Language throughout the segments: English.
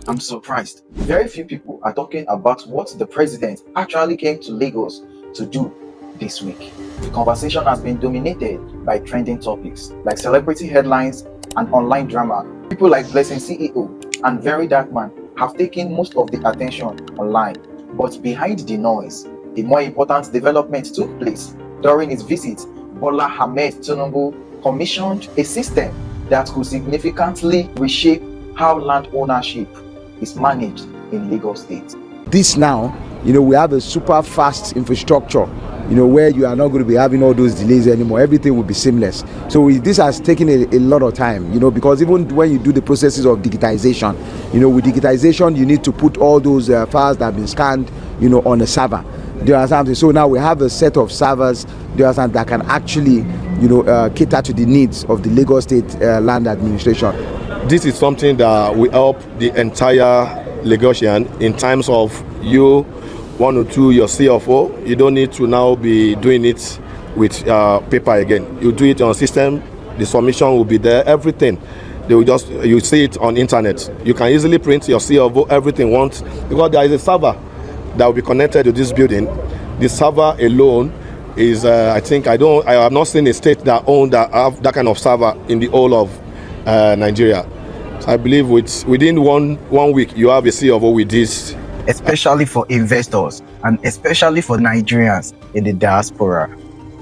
I'm surprised. Very few people are talking about what the president actually came to Lagos to do this week. The conversation has been dominated by trending topics like celebrity headlines and online drama. People like Blessing CEO and Very Dark Man have taken most of the attention online. But behind the noise, a more important development took place. During his visit, Bola Ahmed Tinubu commissioned a system that could significantly reshape how land ownership is managed in Lagos State. This now, we have a super fast infrastructure, where you are not going to be having all those delays anymore. Everything will be seamless. So this has taken a lot of time, because even when you do the processes of digitization, with digitization, you need to put all those files that have been scanned, on a server. Do you understand? So now we have a set of servers, that can actually, cater to the needs of the Lagos State land administration. This is something that will help the entire Lagosian in terms of you want to do your CFO. You don't need to now be doing it with paper again. You do it on system, the submission will be there, everything. You see it on internet. You can easily print your CFO, everything once, because there is a server that will be connected to this building. The server alone is, I have not seen a state that have that kind of server in the whole of Nigeria. So I believe within one week you have a CFO with this. Especially for investors and especially for Nigerians in the diaspora.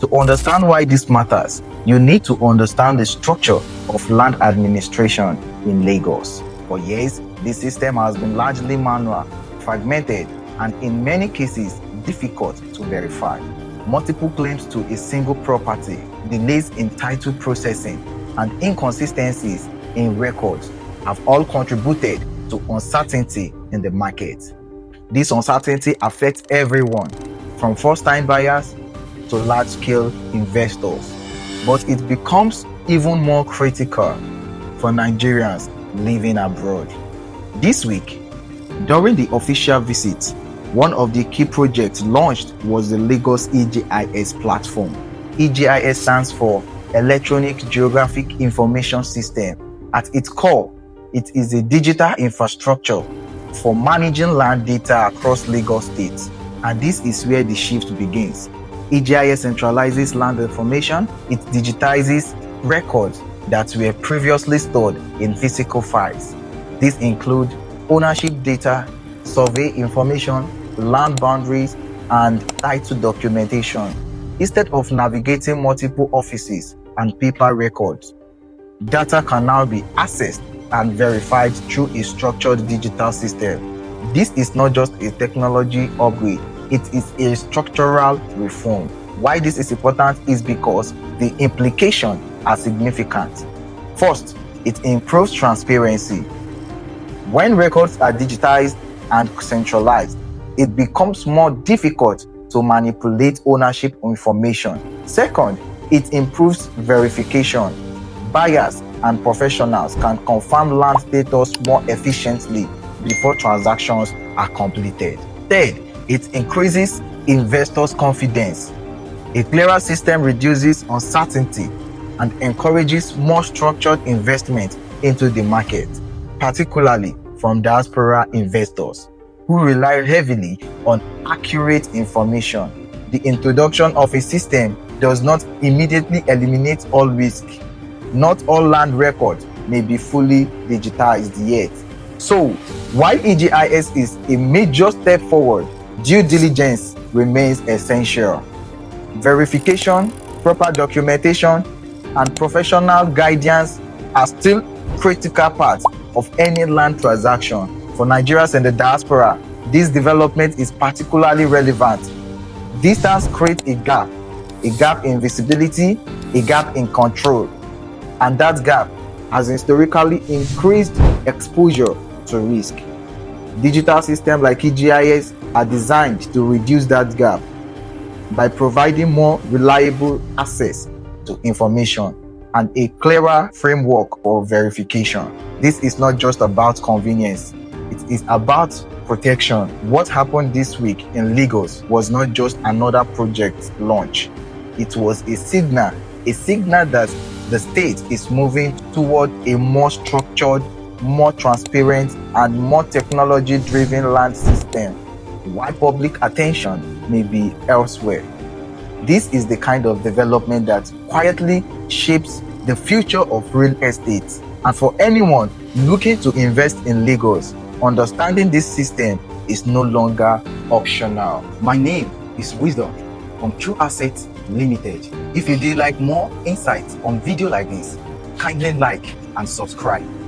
To understand why this matters, you need to understand the structure of land administration in Lagos. For years, this system has been largely manual, fragmented, and in many cases difficult to verify. Multiple claims to a single property, delays in title processing, and inconsistencies in records have all contributed to uncertainty in the market. This uncertainty affects everyone, from first-time buyers to large-scale investors. But it becomes even more critical for Nigerians living abroad. This week, during the official visit, one of the key projects launched was the Lagos eGIS platform. eGIS stands for Electronic Geographic Information System. At its core, it is a digital infrastructure for managing land data across Lagos State. And this is where the shift begins. eGIS centralizes land information. It digitizes records that were previously stored in physical files. These include ownership data, survey information, land boundaries, and title documentation. Instead of navigating multiple offices and paper records, data can now be accessed and verified through a structured digital system. This is not just a technology upgrade, it is a structural reform. Why this is important is because the implications are significant. First, it improves transparency. When records are digitized and centralized, it becomes more difficult to manipulate ownership information. Second, it improves verification. Buyers and professionals can confirm land status more efficiently before transactions are completed. Third, it increases investors' confidence. A clearer system reduces uncertainty and encourages more structured investment into the market, particularly from diaspora investors who rely heavily on accurate information. The introduction of a system does not immediately eliminate all risk. Not all land records may be fully digitized yet. So, while eGIS is a major step forward, due diligence remains essential. Verification, proper documentation, and professional guidance are still critical parts of any land transaction. For Nigerians in the diaspora, this development is particularly relevant. Distance creates a gap in visibility, a gap in control. And that gap has historically increased exposure to risk. Digital systems like eGIS are designed to reduce that gap by providing more reliable access to information and a clearer framework for verification. This is not just about convenience, it is about protection. What happened this week in Lagos was not just another project launch. It was a signal that the state is moving toward a more structured, more transparent, and more technology-driven land system, while public attention may be elsewhere. This is the kind of development that quietly shapes the future of real estate. And for anyone looking to invest in Lagos, understanding this system is no longer optional. My name is Wisdom from True Assets Limited. If you do like more insights on video like this, kindly like and subscribe.